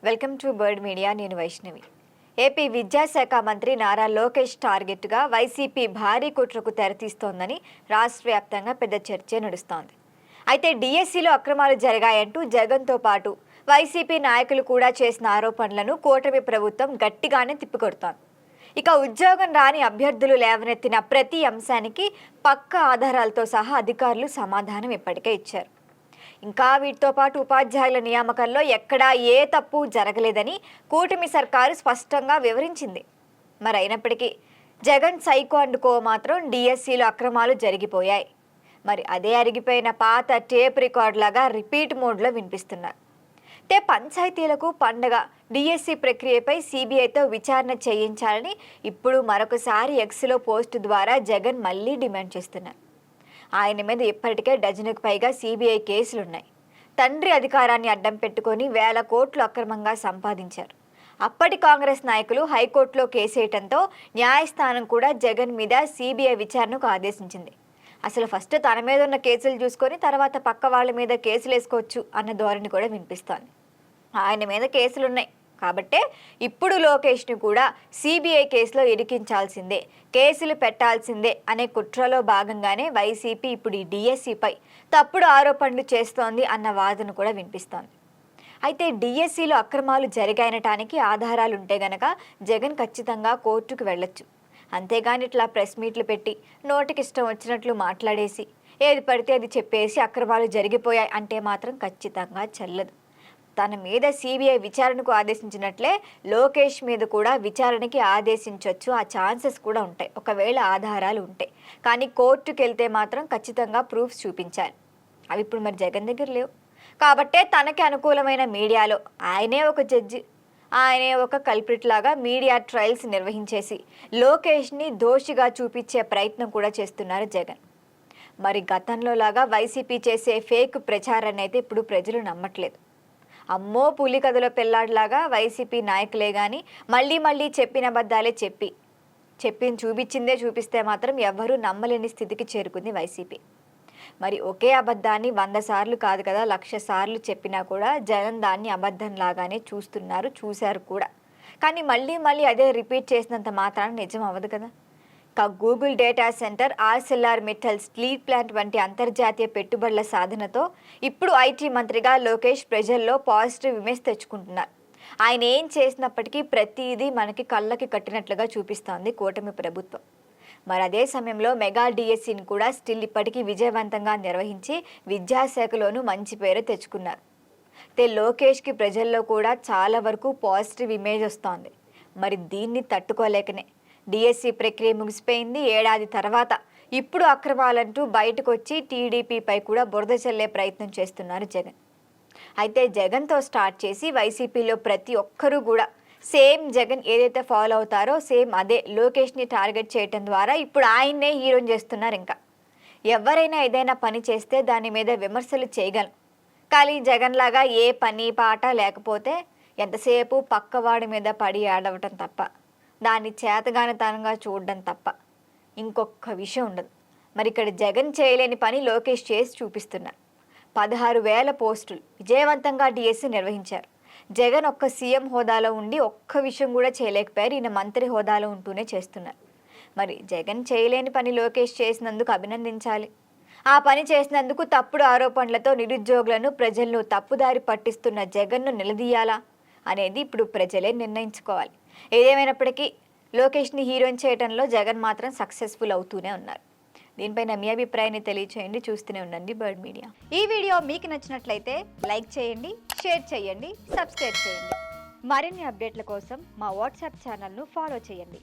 Welcome to bird media. నేను Vaishnavi. AP విద్యాశాఖ మంత్రి నారా లోకేష్ టార్గెట్గా వైసీపీ భారీ కుట్రకు తెరతీస్తోందని రాష్ట్ర వ్యాప్తంగా పెద్ద చర్చ నడుస్తోంది. అయితే డిఎస్సిలో అక్రమాలు జరిగాయంటూ జగన్తో పాటు వైసీపీ నాయకులు కూడా చేసిన ఆరోపణలను కూటమి ప్రభుత్వం గట్టిగానే తిప్పికొడుతోంది. ఇక ఉద్యోగం రాని అభ్యర్థులు లేవనెత్తిన ప్రతి అంశానికి పక్కా ఆధారాలతో సహా అధికారులు సమాధానం ఇప్పటికే ఇచ్చారు. ఇంకా వీటితో పాటు ఉపాధ్యాయుల నియామకంలో ఎక్కడా ఏ తప్పు జరగలేదని కూటమి సర్కారు స్పష్టంగా వివరించింది. మరి అయినప్పటికీ జగన్ సైకో అండుకో మాత్రం డిఎస్సిలో అక్రమాలు జరిగిపోయాయి. మరి అదే అరిగిపోయిన పాత టేప్ రికార్డ్ లాగా రిపీట్ మోడ్లో వినిపిస్తున్నారు. పంచాయతీలకు పండగ డిఎస్సి ప్రక్రియపై సిబిఐతో విచారణ చేయించాలని ఇప్పుడు మరొకసారి ఎక్స్లో పోస్టు ద్వారా జగన్ మళ్లీ డిమాండ్ చేస్తున్నారు. ఆయన మీద ఇప్పటికే డజనుకు పైగా సిబిఐ కేసులున్నాయి. తండ్రి అధికారాన్ని అడ్డం పెట్టుకొని వేల కోట్లు అక్రమంగా సంపాదించారు. అప్పటి కాంగ్రెస్ నాయకులు హైకోర్టులో కేసేయటంతో న్యాయస్థానం కూడా జగన్ మీద సిబిఐ విచారణకు ఆదేశించింది. అసలు ఫస్ట్ తన మీద ఉన్న కేసులు చూసుకొని తర్వాత పక్క వాళ్ళ మీద కేసులు వేసుకోవచ్చు అన్న ధోరణి కూడా వినిపిస్తోంది. ఆయన మీద కేసులున్నాయి కాబట్టే ఇప్పుడు లోకేష్ని కూడా సిబిఐ కేసులో ఇరికించాల్సిందే, కేసులు పెట్టాల్సిందే అనే కుట్రలో భాగంగానే వైసీపీ ఇప్పుడు ఈ డిఎస్సిపై తప్పుడు ఆరోపణలు చేస్తోంది అన్న వాదన కూడా వినిపిస్తోంది. అయితే డిఎస్సిలో అక్రమాలు జరిగాయనటానికి ఆధారాలుంటే గనక జగన్ ఖచ్చితంగా కోర్టుకు వెళ్ళొచ్చు. అంతేగాని ఇట్లా ప్రెస్ మీట్లు పెట్టి నోటికి ఇష్టం వచ్చినట్లు మాట్లాడేసి ఏది పడితే అది చెప్పేసి అక్రమాలు జరిగిపోయాయి అంటే మాత్రం ఖచ్చితంగా చెల్లదు. తన మీద సిబిఐ విచారణకు ఆదేశించినట్లే లోకేష్ మీద కూడా విచారణకి ఆదేశించవచ్చు. ఆ ఛాన్సెస్ కూడా ఉంటాయి ఒకవేళ ఆధారాలు ఉంటాయి. కానీ కోర్టుకు వెళ్తే మాత్రం ఖచ్చితంగా ప్రూఫ్స్ చూపించాలి. అవి ఇప్పుడు మరి జగన్ దగ్గర లేవు కాబట్టే తనకి అనుకూలమైన మీడియాలో ఆయనే ఒక జడ్జి, ఆయనే ఒక కల్ప్రిట్ లాగా మీడియా ట్రయల్స్ నిర్వహించేసి లోకేష్ని దోషిగా చూపించే ప్రయత్నం కూడా చేస్తున్నారు జగన్. మరి గతంలో లాగా వైసీపీ చేసే ఫేక్ ప్రచారాన్ని అయితే ఇప్పుడు ప్రజలు నమ్మట్లేదు. అమ్మో పులి కథలో పెళ్లాడిలాగా వైసీపీ నాయకులే కానీ మళ్ళీ చెప్పిన అబద్ధాలే చెప్పి చూపించిందే చూపిస్తే మాత్రం ఎవ్వరూ నమ్మలేని స్థితికి చేరుకుంది వైసీపీ. మరి ఒకే అబద్ధాన్ని 100 సార్లు కాదు కదా 1,00,000 సార్లు చెప్పినా కూడా జగన్ దాన్ని అబద్ధంలాగానే చూశారు కూడా. కానీ మళ్ళీ అదే రిపీట్ చేసినంత మాత్రాన నిజం అవ్వదు కదా. Google data centre, ఆర్సెల్ఆర్ Mittal steel plant వంటి అంతర్జాతీయ పెట్టుబడుల సాధనతో ఇప్పుడు ఐటీ మంత్రిగా లోకేష్ ప్రజల్లో పాజిటివ్ ఇమేజ్ తెచ్చుకుంటున్నారు. ఆయన ఏం చేసినప్పటికీ ప్రతిదీ మనకి కళ్ళకి కట్టినట్లుగా చూపిస్తోంది కూటమి ప్రభుత్వం. మరి అదే సమయంలో మెగా డిఎస్సిని కూడా స్టిల్ ఇప్పటికీ విజయవంతంగా నిర్వహించి విద్యాశాఖలోనూ మంచి పేరు తెచ్చుకున్నారు. లోకేష్కి ప్రజల్లో కూడా చాలా వరకు పాజిటివ్ ఇమేజ్ వస్తోంది. మరి దీన్ని తట్టుకోలేకనే డిఎస్సి ప్రక్రియ ముగిసిపోయింది. ఏడాది తర్వాత ఇప్పుడు అక్రమాలంటూ బయటకు వచ్చి టీడీపీపై కూడా బురద చల్లే ప్రయత్నం చేస్తున్నారు జగన్. అయితే జగన్తో స్టార్ట్ చేసి వైసీపీలో ప్రతి ఒక్కరూ కూడా సేమ్ జగన్ ఏదైతే ఫాలో అవుతారో సేమ్ అదే లోకేష్ని టార్గెట్ చేయటం ద్వారా ఇప్పుడు ఆయన్నే హీరోని చేస్తున్నారు. ఇంకా ఎవరైనా ఏదైనా పని చేస్తే దాని మీద విమర్శలు చేయగలం. కానీ జగన్ లాగా ఏ పని పాట లేకపోతే ఎంతసేపు పక్కవాడి మీద పడి ఆడవటం తప్ప, దాన్ని చేతగానితనంగా చూడడం తప్ప ఇంకొక విషయం ఉండదు. మరి ఇక్కడ జగన్ చేయలేని పని లోకేష్ చేసి చూపిస్తున్నారు. 16,000 పోస్టులు విజయవంతంగా డిఎస్సి నిర్వహించారు. జగన్ ఒక్క సీఎం హోదాలో ఉండి ఒక్క విషయం కూడా చేయలేకపోయారు. ఈయన మంత్రి హోదాలో ఉంటూనే చేస్తున్నారు. మరి జగన్ చేయలేని పని లోకేష్ చేసినందుకు అభినందించాలి. ఆ పని చేసినందుకు తప్పుడు ఆరోపణలతో నిరుద్యోగులను ప్రజలను తప్పుదారి పట్టిస్తున్న జగన్ను నిలదీయాలా అనేది ఇప్పుడు ప్రజలే నిర్ణయించుకోవాలి. ఏదేమైనప్పటికీ లోకేష్ని హీరోయిన్ చేయడంలో జగన్ మాత్రం సక్సెస్ఫుల్ అవుతూనే ఉన్నారు. దీనిపైన మీ అభిప్రాయాన్ని తెలియచేయండి. చూస్తూనే ఉండండి బర్డ్ మీడియా. ఈ వీడియో మీకు నచ్చినట్లయితే లైక్ చేయండి, షేర్ చేయండి, సబ్స్క్రైబ్ చేయండి. మరిన్ని అప్డేట్ల కోసం మా వాట్సాప్ ఛానల్ను ఫాలో చేయండి.